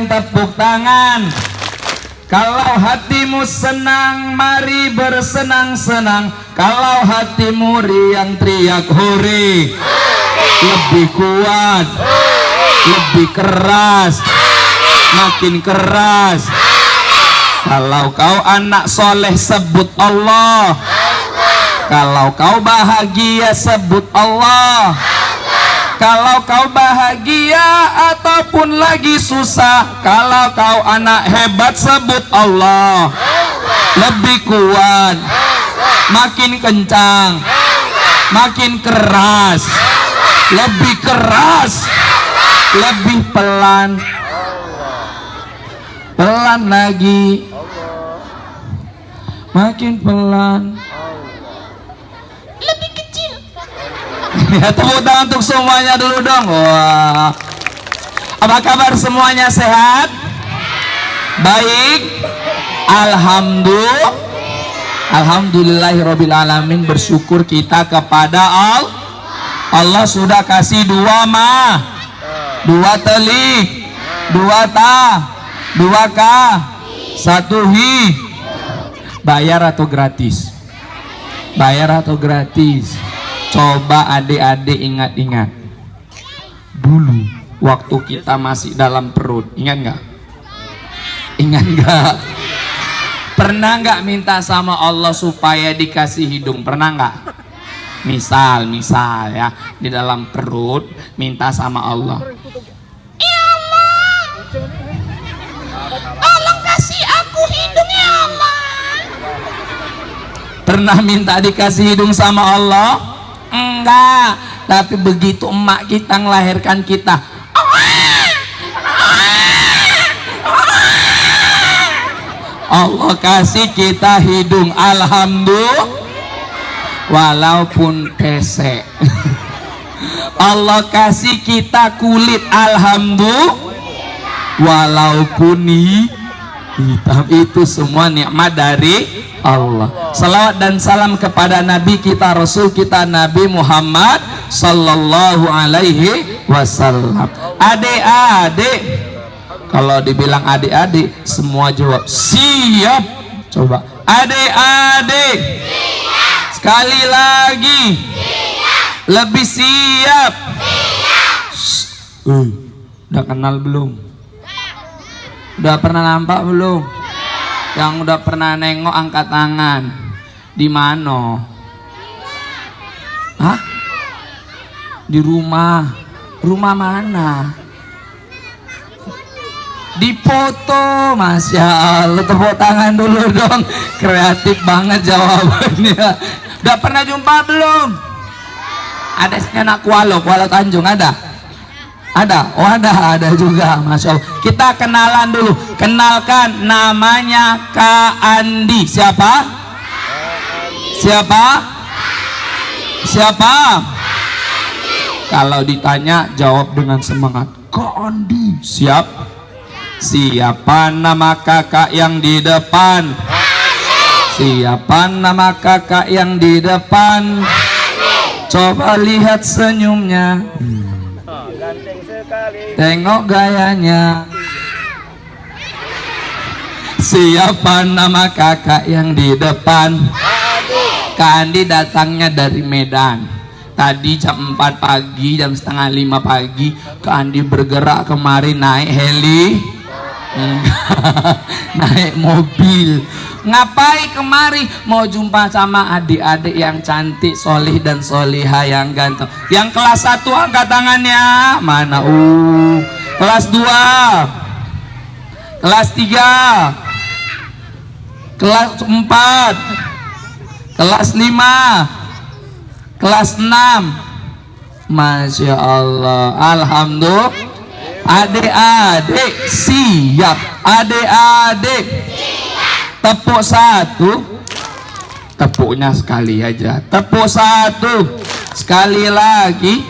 sekalian tepuk tangan. Kalau hatimu senang, mari bersenang-senang. Kalau hatimu riang, teriak hore. Lebih kuat, lebih keras, makin keras. Kalau kau anak soleh, sebut Allah. Kalau kau bahagia, sebut Allah. Kalau kau bahagia ataupun lagi susah, kalau kau anak hebat, sebut Allah. Lebih kuat, makin kencang, makin keras, lebih keras, lebih pelan, pelan lagi, makin pelan, lebih kecil. Ya, tepuk tangan untuk semuanya dulu dong. Wah, apa kabar semuanya, sehat? Baik, alhamdulillahirobbilalamin. Bersyukur kita kepada Allah sudah kasih dua telik, dua ta, dua ka, satu hi. Bayar atau gratis? Bayar atau gratis? Coba adik-adik ingat-ingat dulu waktu kita masih dalam perut. Ingat nggak? Ingat nggak? Pernah nggak minta sama Allah supaya dikasih hidung? Pernah nggak? Misal ya, di dalam perut minta sama Allah, ya Allah, tolong kasih aku hidung ya Allah. Pernah minta dikasih hidung sama Allah? Enggak. Tapi begitu emak kita ngelahirkan kita, Allah kasih kita hidung. Alhamdulillah, walaupun pesek. Allah kasih kita kulit. Alhamdulillah, walaupun hitam. Itu semua nikmat dari Allah. Salawat dan salam kepada Nabi kita, Rasul kita, Nabi Muhammad sallallahu alaihi wasallam. Adik-adik, kalau dibilang adik-adik, semua jawab siap. Coba adik-adik, sekali lagi, lebih siap. Udah kenal belum? Udah pernah nampak belum? Yang udah pernah nengok angkat tangan. Di mana? Hah? Di rumah. Rumah mana? Di foto. Masya Allah, tepuk tangan dulu dong. Kreatif banget jawabannya. Udah pernah jumpa belum? Ada anak Kuala Tanjung, ada? Ada? Oh ada juga, Masya Allah. Kita kenalan dulu. Kenalkan, namanya Kak Andi. Siapa? Siapa? Siapa? Kalau ditanya, jawab dengan semangat. Kak Andi. Siap? Siapa nama kakak yang di depan? Siapa nama kakak yang di depan? Coba lihat senyumnya. Tengok gayanya. Siapa nama kakak yang di depan? Kak Andi datangnya dari Medan. Tadi jam 4 pagi, jam setengah 5 pagi, Kak Andi bergerak kemari naik heli. Naik mobil. Ngapain kemari? Mau jumpa sama adik-adik yang cantik, solih dan solihah yang ganteng. Yang kelas 1 angkat tangannya. Mana? Kelas 2, kelas 3, kelas 4, kelas 5, kelas 6. Masya Allah, alhamdulillah. Adik-adik siap. Adik-adik tepuk satu. Tepuknya sekali aja. Tepuk satu. Sekali lagi.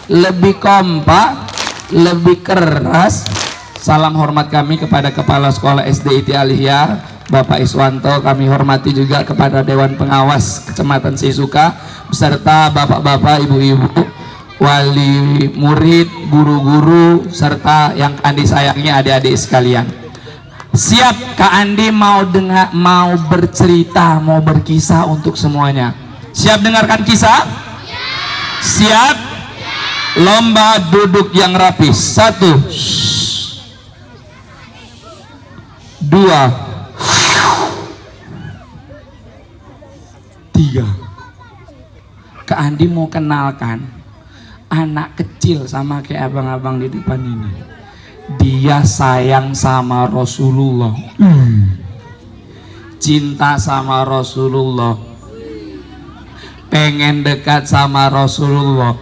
Lebih kompak, lebih keras. Salam hormat kami kepada Kepala Sekolah SD ITI Aliyah Bapak Iswanto. Kami hormati juga kepada Dewan Pengawas Kecamatan Seisuka beserta bapak-bapak, ibu-ibu, wali murid, guru-guru, serta yang Andi sayangi adik-adik sekalian. Siap Kak Andi mau bercerita, mau berkisah untuk semuanya. Siap dengarkan kisah? Siap? Lomba duduk yang rapi. 1, 2, 3. Kak Andi mau kenalkan anak kecil sama kayak abang-abang di depan ini. Dia sayang sama Rasulullah, cinta sama Rasulullah, pengen dekat sama Rasulullah.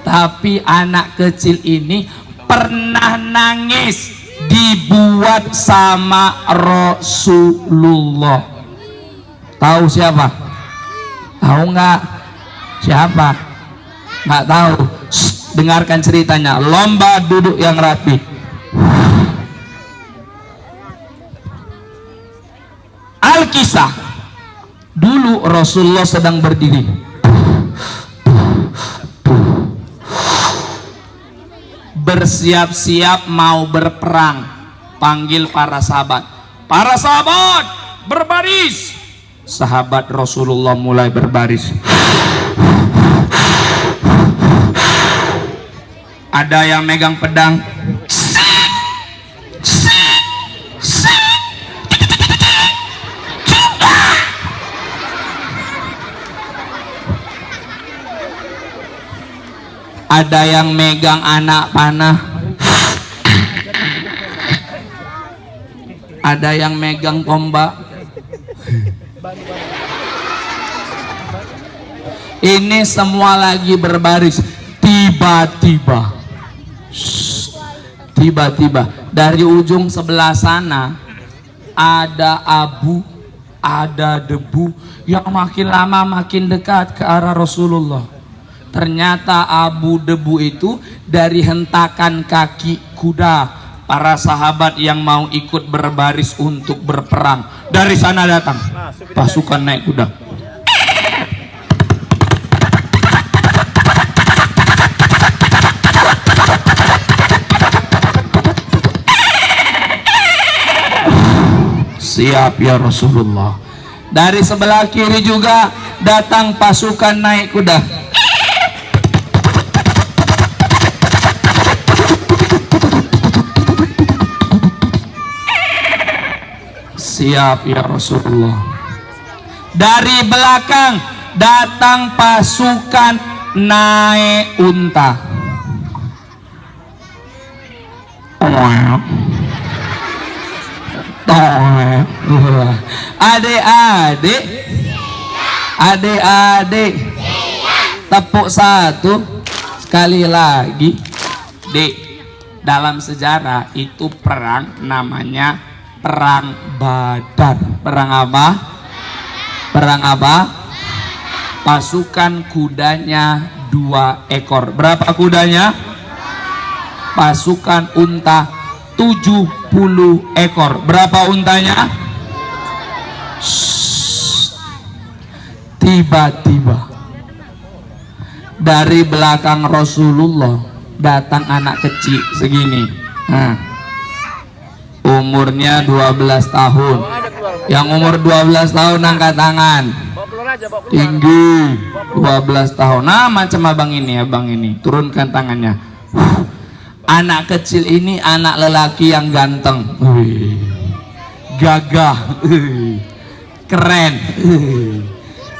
Tapi anak kecil ini pernah nangis dibuat sama Rasulullah. Tahu siapa? Tahu nggak? Siapa? Nggak tahu. Shh, dengarkan ceritanya. Lomba duduk yang rapi. Alkisah. Dulu Rasulullah sedang berdiri, bersiap-siap mau berperang. Panggil para sahabat. Para sahabat, berbaris. Sahabat Rasulullah mulai berbaris. Ada yang megang pedang, ada yang megang anak panah, ada yang megang tombak. Ini semua lagi berbaris. Tiba-tiba dari ujung sebelah sana ada abu, ada debu yang makin lama makin dekat ke arah Rasulullah. Ternyata abu debu itu dari hentakan kaki kuda para sahabat yang mau ikut berbaris untuk berperang. Dari sana datang pasukan naik kuda. Siap ya Rasulullah. Dari sebelah kiri juga datang pasukan naik kuda. Siap ya Rasulullah. Dari belakang datang pasukan naik unta. Adik-adik, tepuk satu sekali lagi. Dek, dalam sejarah itu perang namanya perang Badar. Perang apa? Perang apa? Pasukan kudanya 2 ekor. Berapa kudanya? Pasukan unta 70 ekor. Berapa untanya? Tiba-tiba dari belakang Rasulullah datang anak kecil segini. Umurnya 12 tahun. Yang umur 12 tahun angkat tangan. Tinggi 12 tahun. Nah, macam abang ini. Turunkan tangannya. Anak kecil ini anak lelaki yang ganteng, gagah, keren.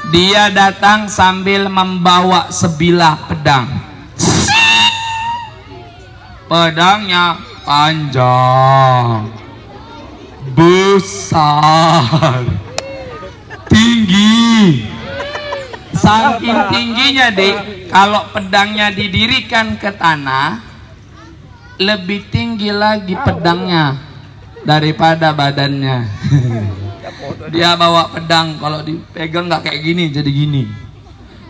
Dia datang sambil membawa sebilah pedang. Pedangnya panjang, besar, tinggi. Saking tingginya, Dek, kalau pedangnya didirikan ke tanah, lebih tinggi lagi pedangnya daripada badannya. Dia bawa pedang, kalau dipegang nggak kayak gini, jadi gini.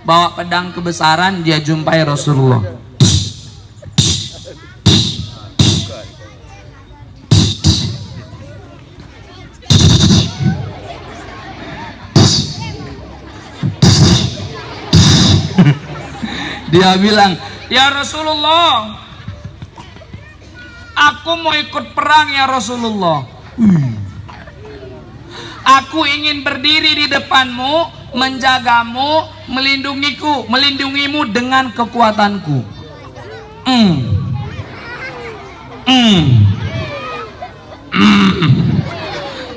Bawa pedang kebesaran, dia jumpai Rasulullah. Dia bilang, ya Rasulullah, aku mau ikut perang ya Rasulullah. Aku ingin berdiri di depanmu, menjagamu, melindungimu dengan kekuatanku.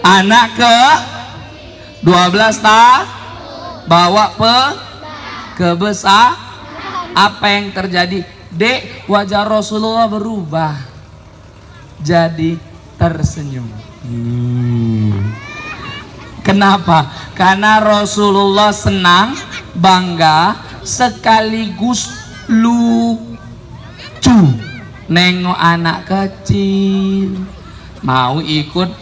Anak ke 12 bawa kebesar. Apa yang terjadi? Dek, wajah Rasulullah berubah jadi tersenyum. Kenapa? Karena Rasulullah senang, bangga, sekaligus lucu nengok anak kecil mau ikut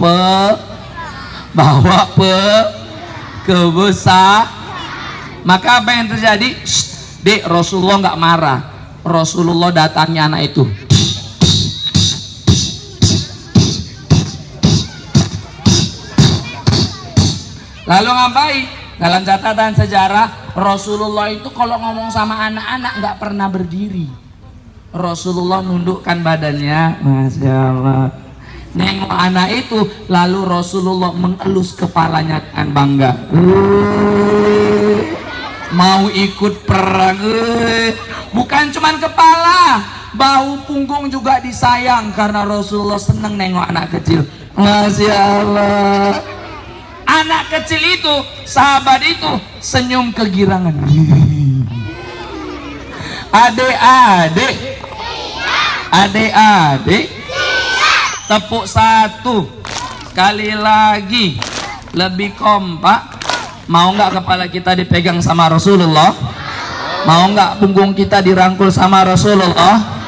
bawa kebesar. Maka apa yang terjadi? Dek, Rasulullah nggak marah. Rasulullah datangi anak itu. Lalu ngapain? Dalam catatan sejarah, Rasulullah itu kalau ngomong sama anak-anak nggak pernah berdiri. Rasulullah nundukkan badannya, Masya Allah. Nengok anak itu, lalu Rasulullah mengelus kepalanya dengan bangga. Mau ikut perang, bukan cuman kepala, bahu punggung juga disayang karena Rasulullah seneng nengok anak kecil. Masya Allah. Anak kecil itu, sahabat itu senyum kegirangan. Adik-adik, tepuk satu sekali lagi, lebih kompak. Mau nggak kepala kita dipegang sama Rasulullah? Mau nggak punggung kita dirangkul sama Rasulullah?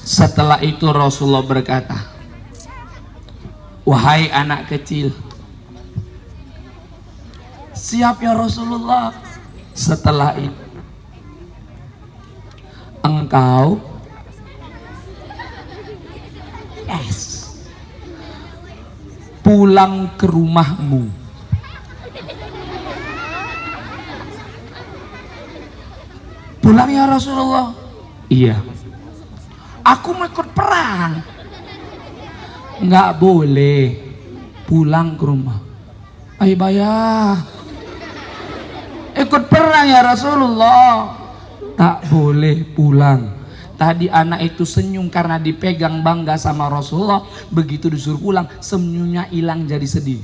Setelah itu Rasulullah berkata, wahai anak kecil, siap ya Rasulullah. Setelah itu engkau pulang ke rumahmu. Pulang ya Rasulullah. Iya. Aku mau ikut perang. Nggak boleh. Pulang ke rumah. Ayo bayar. Ikut perang ya Rasulullah. Tak boleh pulang. Tadi anak itu senyum karena dipegang bangga sama Rasulullah. Begitu disuruh pulang, senyumnya hilang jadi sedih.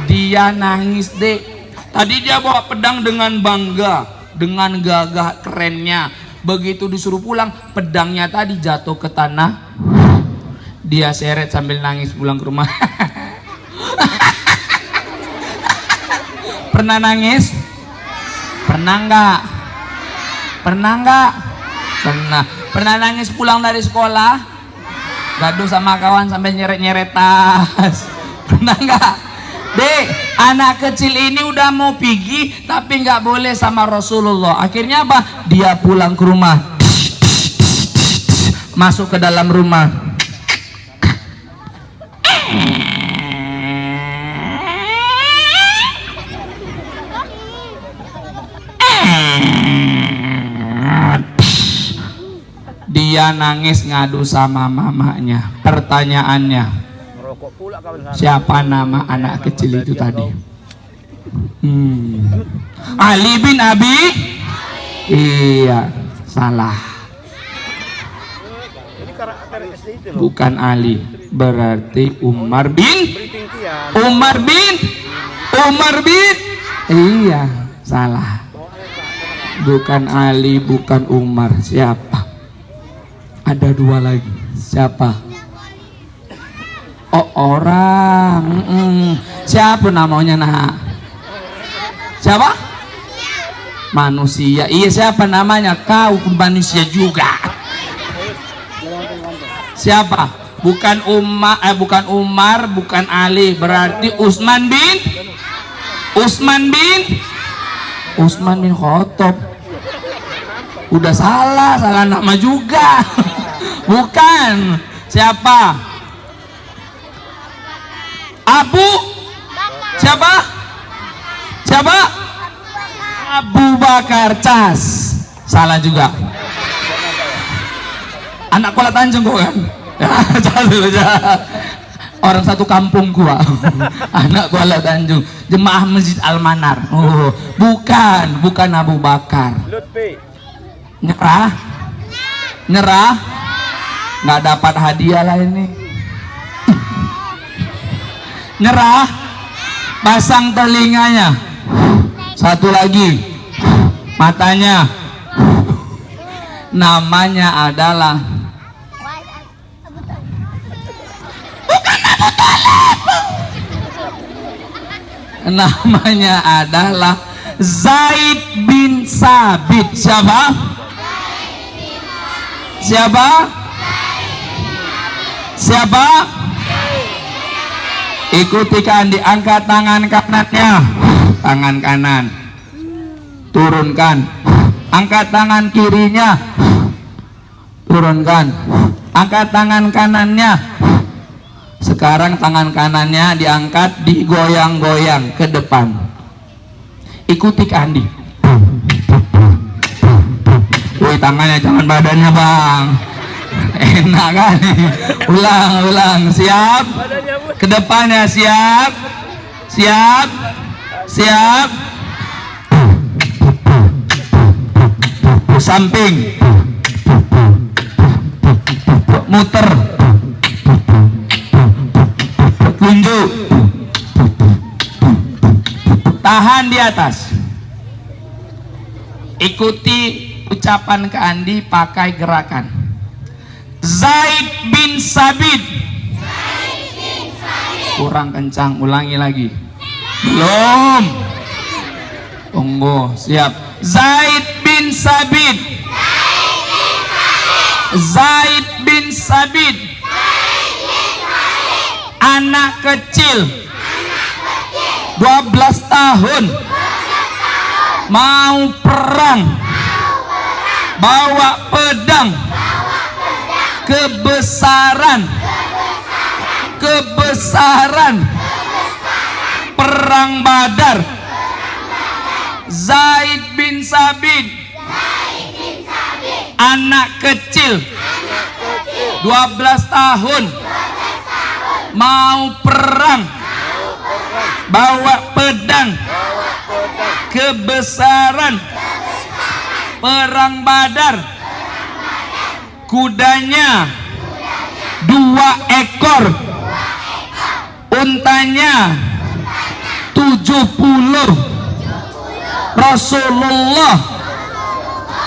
Dia nangis, Dek. Tadi dia bawa pedang dengan bangga, dengan gagah kerennya. Begitu disuruh pulang, pedangnya tadi jatuh ke tanah. Dia seret sambil nangis pulang ke rumah. Pernah nangis? Pernah enggak? Pernah enggak? Pernah. Pernah nangis pulang dari sekolah? Gaduh sama kawan sampai nyeret-nyeret tas. Pernah enggak? Dek, anak kecil ini udah mau pergi tapi nggak boleh sama Rasulullah. Akhirnya apa? Dia pulang ke rumah, masuk ke dalam rumah. Dia nangis ngadu sama mamanya. Pertanyaannya, siapa nama anak kecil itu tadi? Ali bin Abi? Iya, salah. Bukan Ali, berarti Umar bin? Iya, salah. Bukan Ali, bukan Umar. Siapa? Ada dua lagi. Siapa? Oh, orang. Siapa namanya, nak? Siapa? Manusia. Iya, siapa namanya? Kau manusia juga. Siapa? Bukan Umar, bukan Ali. Berarti Utsman bin Khattab. Udah salah nama juga. Bukan. Siapa? Siapa? Siapa? Abu Bakar Cas. Salah juga. Anak Kuala Tanjung kok kan? Orang satu kampung gua. Anak Kuala Tanjung. Jemaah Masjid Al-Manar. Oh, bukan Abu Bakar. Nyerah? Nyerah? Nggak dapat hadiah lah ini. Nyerah? Pasang telinganya. Satu lagi. Matanya. Namanya adalah namanya adalah Zaid bin Sabit. Siapa? Siapa? Siapa? Ikutikan, diangkat tangan kanannya, tangan kanan turunkan, angkat tangan kirinya, turunkan, angkat tangan kanannya. Sekarang tangan kanannya diangkat, digoyang-goyang ke depan. Ikuti Andi. Wih, tangannya jangan badannya bang. Enak kan? Ulang. Siap? Ke depannya, siap? Siap? Siap? Samping. Muter. Tunjuk. Tahan di atas. Ikuti ucapan ke Andi pakai gerakan. Zaid bin Sabit. Kurang kencang, ulangi lagi. Belum. Tunggu, siap. Zaid bin Sabit. Zaid bin Sabit. Anak kecil 12 tahun mau perang, bawa pedang, kebesaran perang Badar. Zaid bin Sabit anak kecil 12 tahun mau perang, bawa pedang, kebesaran perang Badar. Kudanya 2 ekor, untanya 70. Rasulullah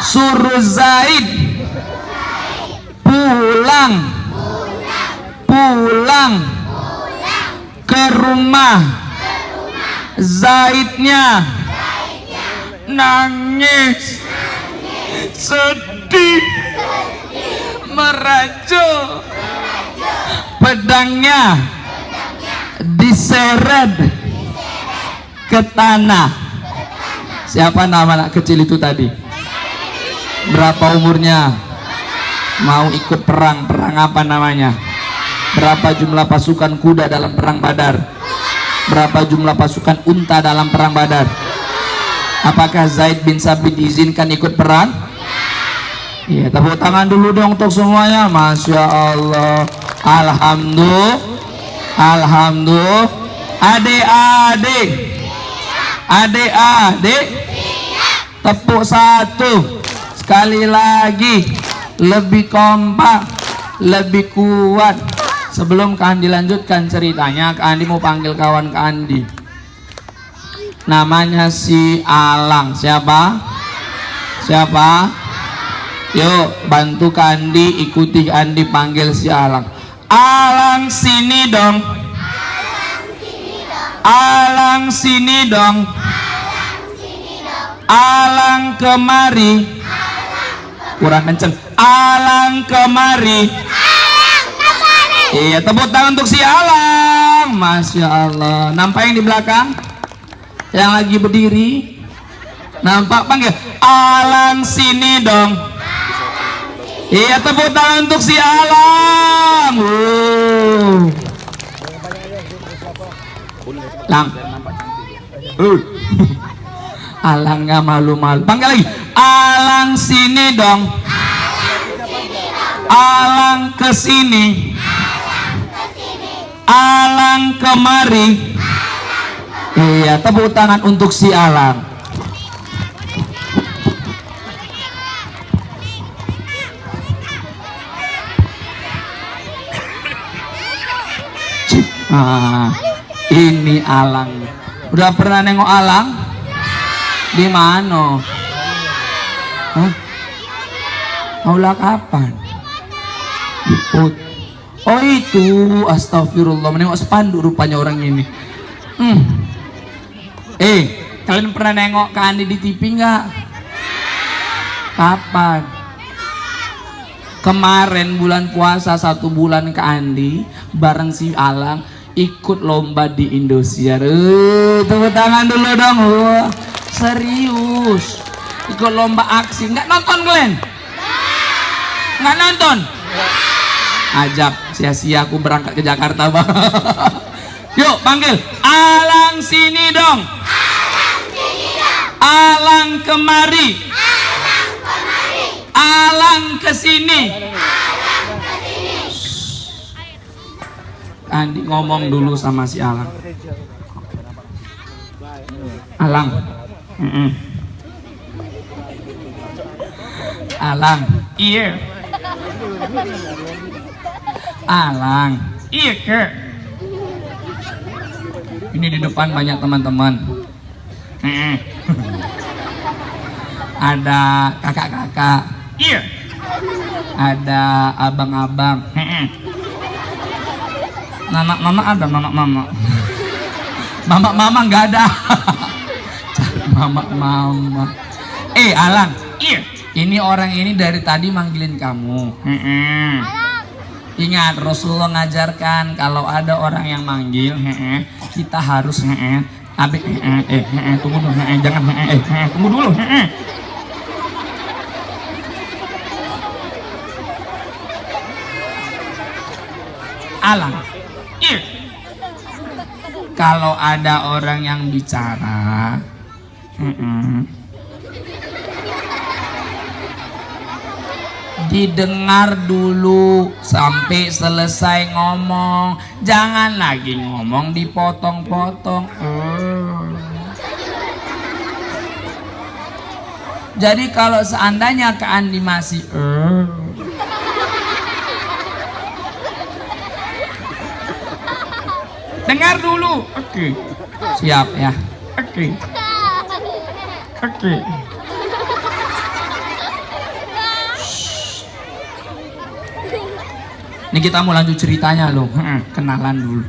suruh Zaid pulang ke rumah. Zaidnya nangis, sedih, merajuk. Pedangnya diseret ke tanah. Siapa nama anak kecil itu tadi? Berapa umurnya? Mau ikut perang? Perang apa namanya? Berapa jumlah pasukan kuda dalam perang Badar? Berapa jumlah pasukan unta dalam perang Badar? Apakah Zaid bin Sabit diizinkan ikut perang? Iya, tepuk tangan dulu dong untuk semuanya. Masya Allah. Alhamdulillah. Alhamdulillah. Adik-adik, tepuk satu. Sekali lagi, lebih kompak, lebih kuat. Sebelum Kak Andi lanjutkan ceritanya, Kak Andi mau panggil kawan Kak Andi. Namanya si Alang. Siapa? Siapa? Yuk bantu Kak Andi, ikuti Kak Andi panggil si Alang. Alang sini dong. Alang sini dong. Alang kemari. Kurang kenceng. Alang kemari. Iya, tepuk tangan untuk si Alang. Masya Allah. Nampak yang di belakang? Yang lagi berdiri? Nampak? Panggil Alang sini dong. Iya, tepuk tangan untuk si Alang. Lang, Alang nggak malu-malu. Panggil lagi. Alang sini dong. Alang kesini. Alang kemari. Iya, tepuk tangan untuk si Alang. Ini Alang. Udah pernah nengok Alang? Di mana? Hah? Aula kapan? Oh itu, astagfirullah, menengok spanduk rupanya orang ini. Kalian pernah nengok Kak Andi di TV nggak? Kapan? Kemarin bulan puasa 1 bulan Kak Andi bareng si Alang ikut lomba di Indosiar. Tepuk tangan dulu dong. Serius, ikut lomba aksi. Nggak nonton kalian? Nggak nonton? Ajab, sia-sia aku berangkat ke Jakarta bang. Yuk panggil Alang sini dong. Alang kemari. Alang kesini. Andi ngomong dulu sama si Alang. Alang. Alang. Iya. Alang. Iya ke. Ini di depan banyak teman-teman. Ada kakak-kakak. Iya. Ada abang-abang. Nanak-nanak ada, nanak-mama. Mama-mama nggak ada. Mama-mama. Alang. Iya. Ini orang ini dari tadi manggilin kamu. Ingat Rasulullah ngajarkan kalau ada orang yang manggil, kita harus tunggu dulu, jangan tunggu dulu. Alang. Kalau ada orang yang bicara, didengar dulu sampai selesai ngomong, jangan lagi ngomong dipotong-potong. Jadi kalau seandainya Kak Andi masih dengar dulu. Oke. Siap ya. Oke. Ini kita mau lanjut ceritanya loh. Kenalan dulu.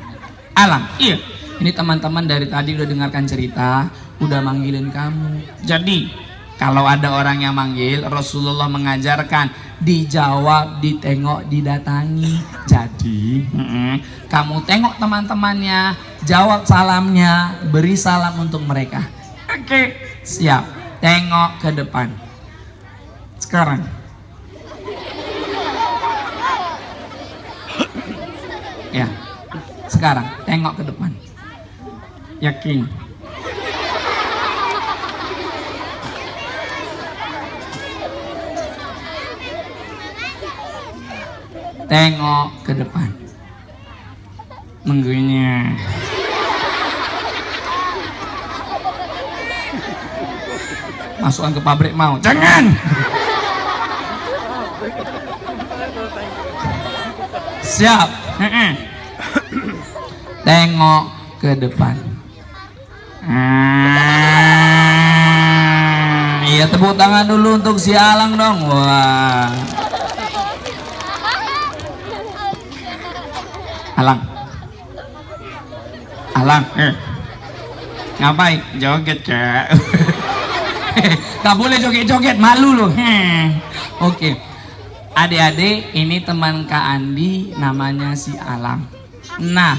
Alang. Iya. Ini teman-teman dari tadi udah dengarkan cerita, udah manggilin kamu. Jadi kalau ada orang yang manggil, Rasulullah mengajarkan dijawab, ditengok, didatangi. Jadi kamu tengok teman-temannya, jawab salamnya, beri salam untuk mereka. Oke, siap. Tengok ke depan. Sekarang. Ya, sekarang tengok ke depan. Yakin. Tengok ke depan. Mengguynya. Masukkan ke pabrik mau. Jangan. Siap. Tengok ke depan. Iya, tepuk tangan dulu untuk si Alang dong. Wah. Alang, ngapain? Joget Kak. Gak boleh joget-joget, malu loh. Oke. Adik-adik, ini teman Kak Andi, namanya si Alang. Nah,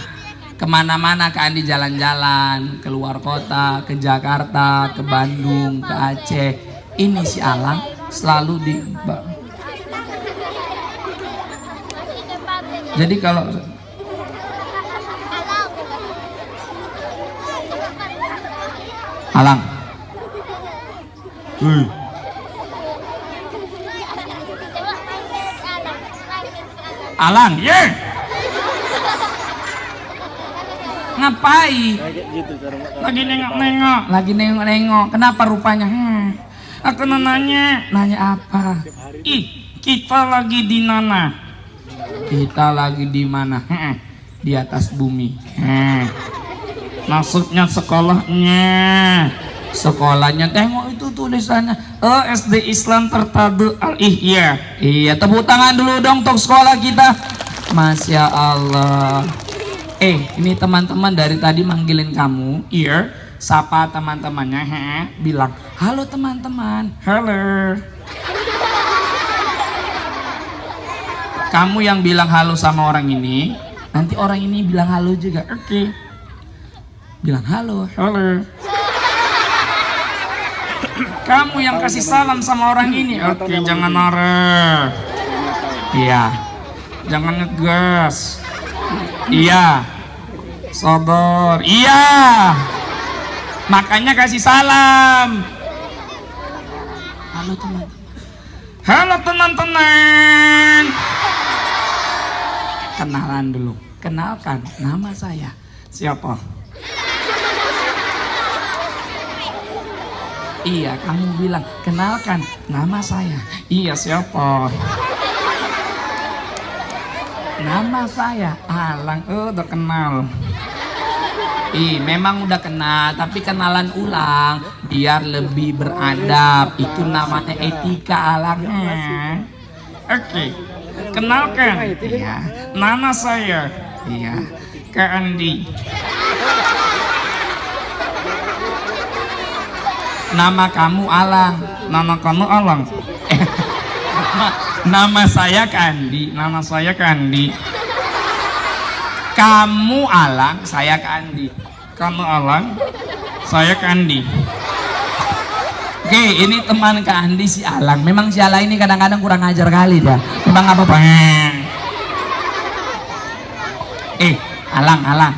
kemana-mana Kak Andi jalan-jalan, keluar kota, ke Jakarta, ke Bandung, ke Aceh, ini si Alang selalu di. Jadi kalau Alang. Alang, ya. Yeah. Ngapain? Lagi nengok-nengok. Lagi nengok-nengok. Kenapa rupanya? Aku nanya. Nanya apa? Kita lagi di mana? Kita lagi di mana? Di atas bumi. Maksudnya sekolahnya. Sekolahnya tengok itu tulisannya SD Islam Terpadu Al-Ihya. Iya, tepuk tangan dulu dong untuk sekolah kita. Masya Allah. Ini teman-teman dari tadi manggilin kamu. Iya. Sapa teman-temannya. Bilang halo teman-teman. Halo. Kamu yang bilang halo sama orang ini, nanti orang ini bilang halo juga. Oke. Bilang halo. Halo. Kamu yang kasih salam sama orang ini. Oke, jangan marah. Iya. Jangan ngegas. Iya. Sabar. Iya. Makanya kasih salam. Halo teman-teman. Halo teman-teman. Kenalan dulu. Kenalkan, nama saya. Siapa? Iya, kamu bilang, kenalkan, nama saya. Iya, siapa? Nama saya Alang. Udah kenal. Memang udah kenal, tapi kenalan ulang biar lebih beradab. Itu namanya etika, Alang. Oke. Kenalkan. Iya. Nama saya. Iya. Kak Andi. Nama kamu Alang. Nama kamu Alang. Nama saya Kandi. Nama saya Kandi. Kamu Alang, saya Kandi. Kamu Alang, saya Kandi. Oke, ini teman Kandi si Alang. Memang si Alang ini kadang-kadang kurang ajar kali dah. Memang apa-apa. Alang.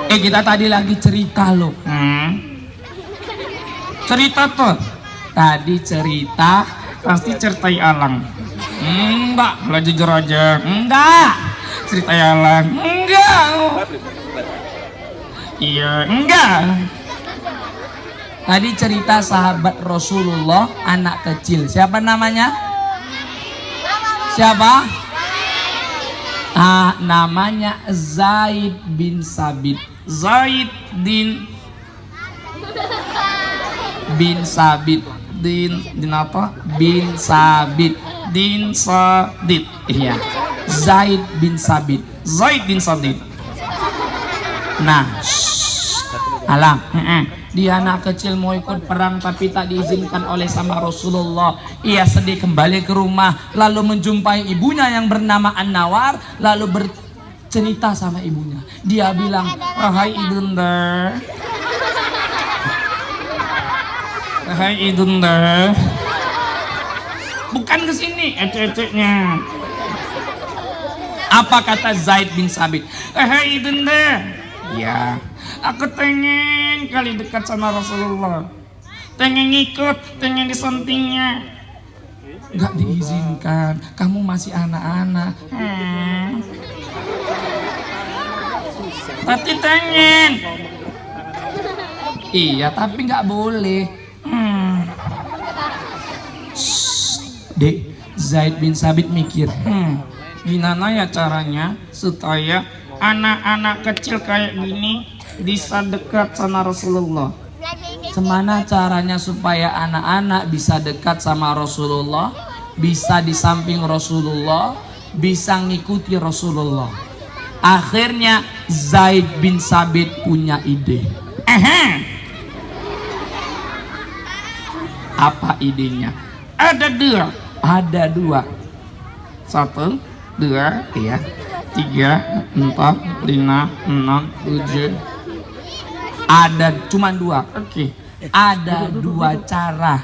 Kita tadi lagi cerita loh. Cerita tuh. Tadi cerita, pasti ceritai Alang. Enggak, belajar jujur aja. Enggak. Ceritai Alang. Enggak. Iya, enggak. Tadi cerita sahabat Rasulullah, anak kecil. Siapa namanya? Siapa? Namanya Zaid bin Sabit. Zaid bin Sabit. Din apa? Bin Sabit. Din Sabit. Iya. Zaid bin Sabit. Zaid bin Sabit. Nah, Alang, dia anak kecil mau ikut perang tapi tak diizinkan oleh sama Rasulullah. Ia sedih kembali ke rumah, lalu menjumpai ibunya yang bernama An-Nawar, lalu bercerita sama ibunya. Dia bilang, "Wahai ibunda, wahai ibunda, bukan ke sini ecek-eceknya." Apa kata Zaid bin Sabit? "Wahai ibunda, ya, aku pengen kali dekat sama Rasulullah, pengen ngikut, pengen disuntingnya." Gak diizinkan, kamu masih anak-anak. Tapi pengen. Iya, tapi nggak boleh. Dek, Zaid bin Sabit mikir, gimana ya caranya supaya anak-anak kecil kayak gini bisa dekat sama Rasulullah? Semana caranya supaya anak-anak bisa dekat sama Rasulullah, bisa di samping Rasulullah, bisa ngikuti Rasulullah? Akhirnya Zaid bin Sabit punya ide. Apa idenya? Ada dua. 1, 2, 3, 4, 5, 6, 7. Ada cuma 2. Oke. Ada 2 cara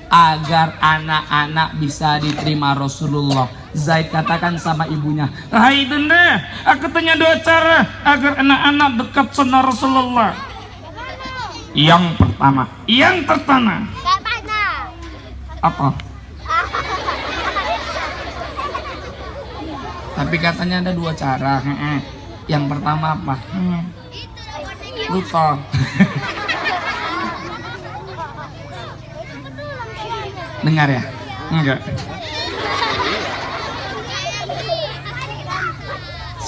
agar anak-anak bisa diterima Rasulullah. Zaid katakan sama ibunya, "Hai bunda, aku punya 2 cara agar anak-anak dekat sama Rasulullah." Yang pertama. Apa? Tapi katanya ada 2 cara. Yang pertama apa? Lupa. Dengar ya? Enggak.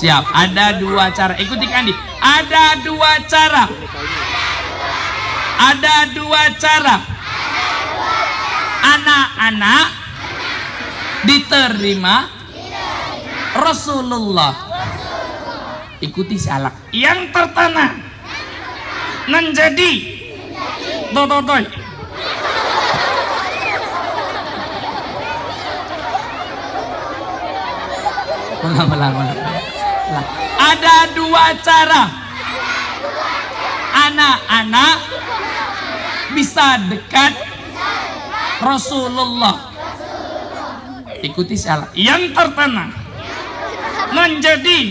Siap, ada 2 cara. Ikuti Kandi. Ada 2 cara. Ada 2 cara. Anak-anak diterima Rasulullah. Ikuti si Alak. Yang pertama menjadi dododoy. Ulang. Ada 2 cara anak-anak bisa dekat Rasulullah. Ikuti salah. Yang pertama menjadi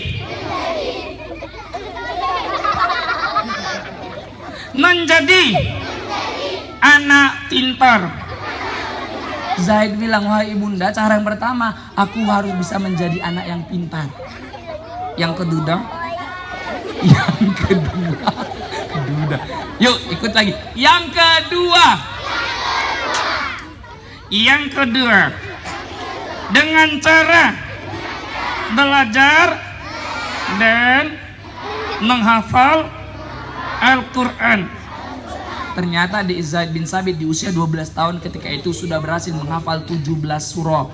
anak pintar. Zaid bilang, wahai ibunda, cara yang pertama aku harus bisa menjadi anak yang pintar. Yang kedua, yuk ikut lagi. Yang kedua dengan cara belajar dan menghafal Al-Quran. Ternyata di Zaid bin Sabit di usia 12 tahun ketika itu sudah berhasil menghafal 17 surah.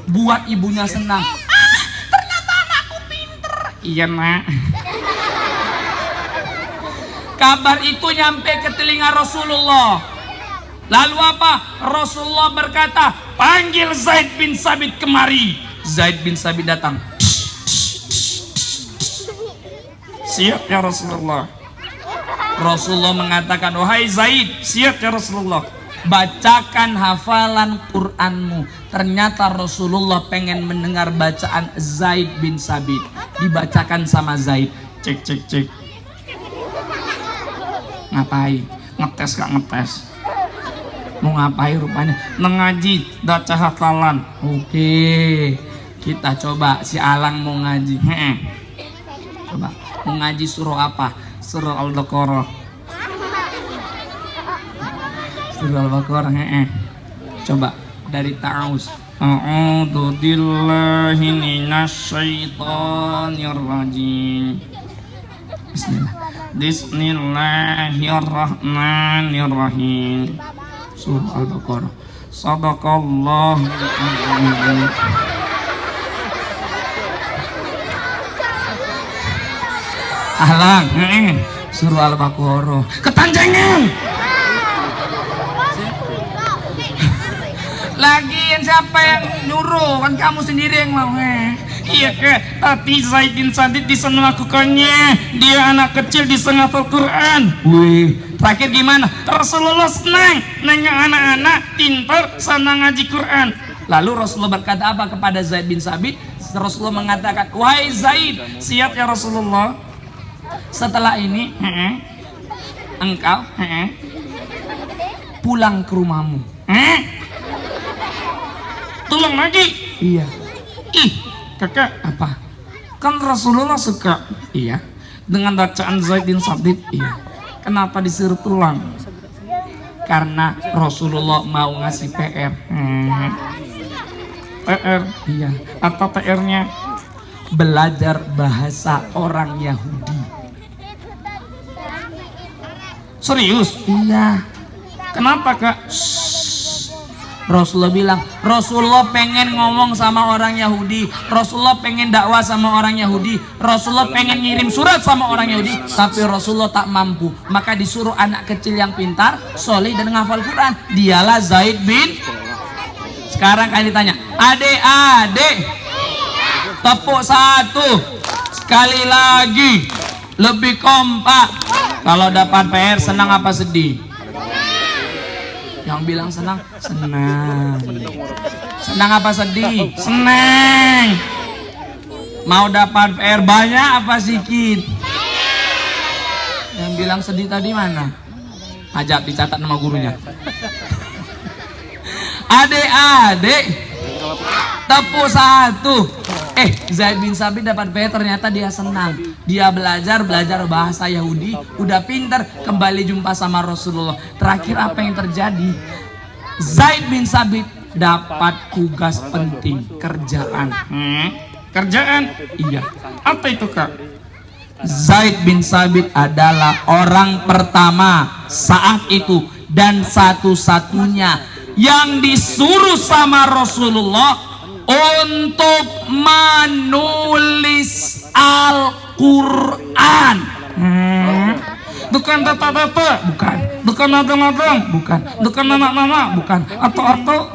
Buat ibunya senang. Ternyata anakku pinter. Iya nak. Kabar itu nyampe ke telinga Rasulullah. Lalu apa? Rasulullah berkata, panggil Zaid bin Sabit kemari. Zaid bin Sabit datang. Siap ya Rasulullah. Rasulullah mengatakan, wahai Zaid, siap ya Rasulullah, bacakan hafalan Qur'anmu. Ternyata Rasulullah pengen mendengar bacaan Zaid bin Sabit. Dibacakan sama Zaid. Cek. Ngapain? Ngetes gak ngetes? Mau ngapain rupanya? Mengaji, baca hafalan. Oke, kita coba. Si Alang mau ngaji. Coba, mau ngaji surah apa? Surah Al-Baqarah. Surah Al-Baqarah. Coba dari ta'awuz. A'udzu billahi minasyaitonir rajim. Bismillah. Bismillahirrahmanirrahim. Surah Al-Baqarah. Shadaqallahu al-azim. Ahlang, surah Al-Baqarah. Ketanjangan. Lagian siapa yang nyuruh? Kan kamu sendiri yang mau. Iya ke, tapi Zaid bin Sabit bisa melakukannya. Dia anak kecil bisa ngafal Quran. Wih, terakhir gimana? Rasulullah senang nanya anak-anak pintar sana ngaji Quran. Lalu Rasulullah berkata apa kepada Zaid bin Sabit? Rasulullah mengatakan, wahai Zaid, siap ya Rasulullah. Setelah ini engkau pulang ke rumahmu. Tulang lagi? Iya. Ih, kakak apa? Kan Rasulullah suka. Iya. Dengan bacaan Zaid bin Sabit. Iya. Kenapa disuruh tulang? Karena Rasulullah mau ngasih PR. PR? Iya. Apa PR-nya? Belajar bahasa orang Yahudi. Serius? Iya. Kenapa kak? Rasulullah bilang, Rasulullah pengen ngomong sama orang Yahudi, Rasulullah pengen dakwah sama orang Yahudi, Rasulullah pengen ngirim surat sama orang Yahudi, tapi Rasulullah tak mampu. Maka disuruh anak kecil yang pintar, soleh dan menghafal Quran. Dialah Zaid bin. Sekarang kalian ditanya, adik-adik, tepuk satu sekali lagi, lebih kompak. Kalau dapat PR senang apa sedih? Yang bilang senang, senang. Senang apa sedih? Senang. Mau dapat PR banyak apa sedikit? Yang bilang sedih tadi mana? Ajak dicatat nama gurunya. Adik-adik, tepuk satu. Zaid bin Sabit dapat B, ternyata dia senang. Dia belajar bahasa Yahudi, udah pinter, kembali jumpa sama Rasulullah. Terakhir apa yang terjadi? Zaid bin Sabit dapat tugas penting, kerjaan. Kerjaan? Iya. Apa itu, Kak? Zaid bin Sabit adalah orang pertama saat itu dan satu-satunya yang disuruh sama Rasulullah untuk menulis Al-Quran. Bukan tata-tata, bukan nadang-nadang, bukan nama-nama, bukan atau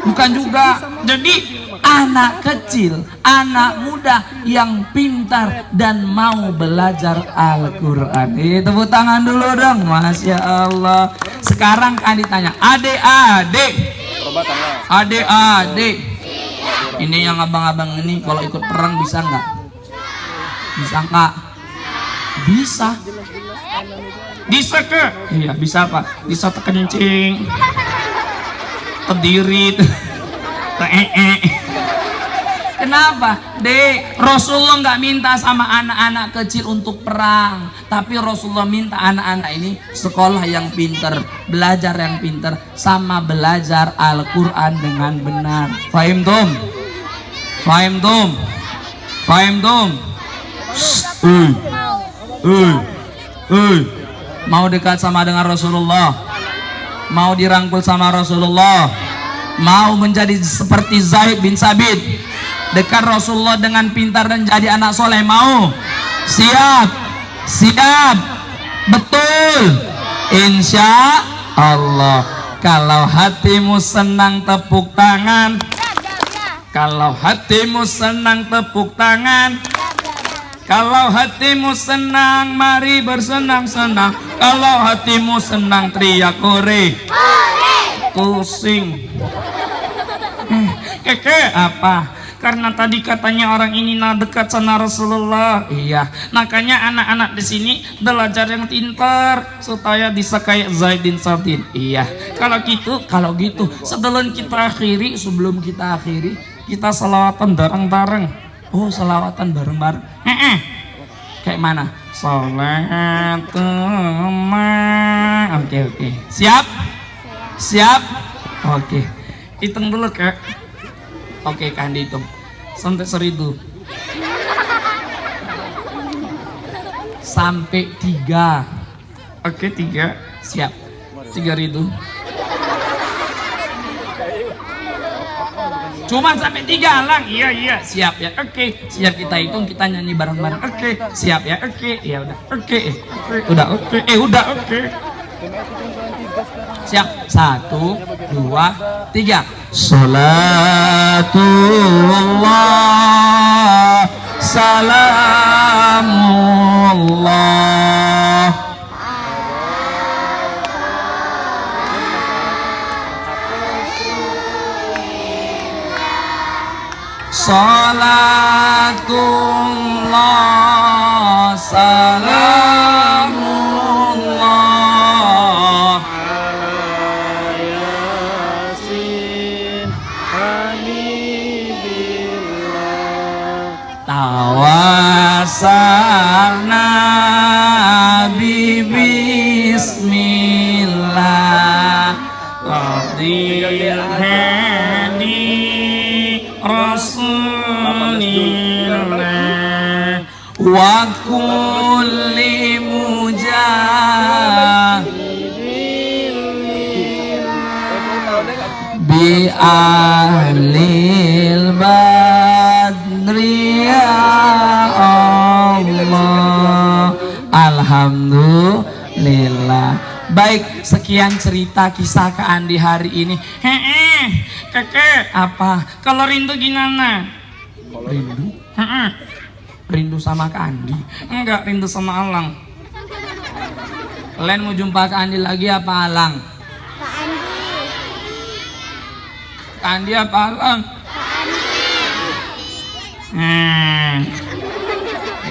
bukan juga. Jadi anak kecil, anak muda yang pintar dan mau belajar Al-Quran. Tepuk tangan dulu dong, Masya Allah. Sekarang kan ditanya, adik-adik, ini yang abang-abang ini kalau ikut perang bisa nggak? Bisa nggak? Bisa. Bisa ke? Iya bisa Pak. Bisa terkencing, terdirit, Kenapa? Dek, Rasulullah nggak minta sama anak-anak kecil untuk perang, tapi Rasulullah minta anak-anak ini sekolah yang pinter, belajar yang pinter, sama belajar Al-Quran dengan benar. Fahim tum? Fahim tum? Fahim tum? Mau dekat sama dengan Rasulullah, mau dirangkul sama Rasulullah, mau menjadi seperti Zaid bin Sabit, dekat Rasulullah dengan pintar dan jadi anak soleh, mau? Siap? Siap? Betul? Insya Allah. Kalau hatimu senang tepuk tangan. Kalau hatimu senang tepuk tangan. Kalau hatimu senang, mari bersenang-senang. Kalau hatimu senang, teriak hore. Pusing. Keke apa? Karena tadi katanya orang ini dekat sama Rasulullah. Iya. Makanya anak-anak di sini belajar yang pintar supaya bisa kayak Zaid bin Sabit. Iya. Kalau gitu, sebelum kita akhiri, kita selawatan bareng-bareng. Oh, selawatan bareng-bareng. Kayak mana? Salatullah. Oke. Siap? Siap? Oke. Hitung dulu, Kak. Oke, kan dihitung. Sampai 1000. Sampai 3. Oke, 3. Siap. 3000. Cuma sampai 3 lang. Iya siap ya. Oke, siap, kita hitung, kita nyanyi bareng-bareng. Oke, siap ya. Oke, ya udah. Oke. Udah oke. Udah oke. Siap. 1 2 3. Salatullah salamullah salatullah salamullah ala yasin hamibillah tawasalna bismillah radil hadi Rasulillah wa kulli mujahidin bi ahlil badri ya Allah. Alhamdulillah. Baik, sekian cerita kisah Kak Andi hari ini. Kakek, apa? Kalau rindu gimana? Rindu? Rindu sama Kak Andi? Enggak, rindu sama Alang. Kalian mau jumpa Kak Andi lagi apa Alang? Kak Andi. Kak Andi apa Alang? Kak Andi.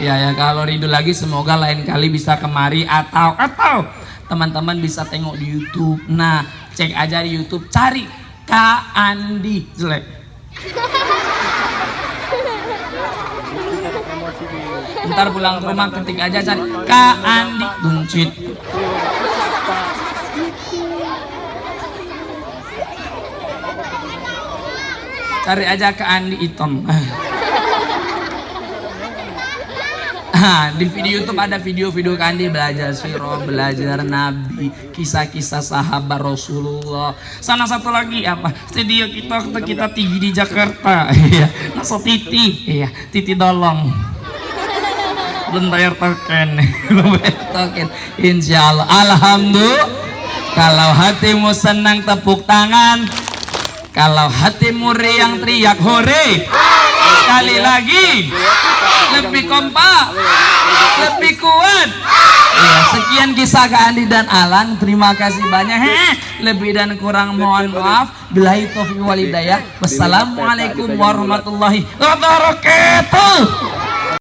Ya kalau rindu lagi semoga lain kali bisa kemari atau teman-teman bisa tengok di YouTube. Nah, cek aja di YouTube, cari Kak Andi jelek. Ntar pulang ke rumah ketik aja cari Kak Andi buncit. Cari aja Kak Andi Itom. Di video YouTube ada video-video Kak Andi belajar sirah, belajar Nabi, kisah-kisah sahabat Rasulullah. Sana satu lagi apa? Studio kita tinggi di Jakarta. Iya, naso Titi. Iya, Titi dolong. Belum bayar token. Insya Allah. Alhamdulillah. Kalau hatimu senang tepuk tangan. Kalau hatimu riang teriak hore. Sekali lagi. Lebih kompak, lebih kuat. Ya, sekian kisah Kak Andi dan Alan. Terima kasih banyak. Lebih dan kurang mohon maaf. Billahi taufiq wal hidayah. Wassalamualaikum warahmatullahi wabarakatuh.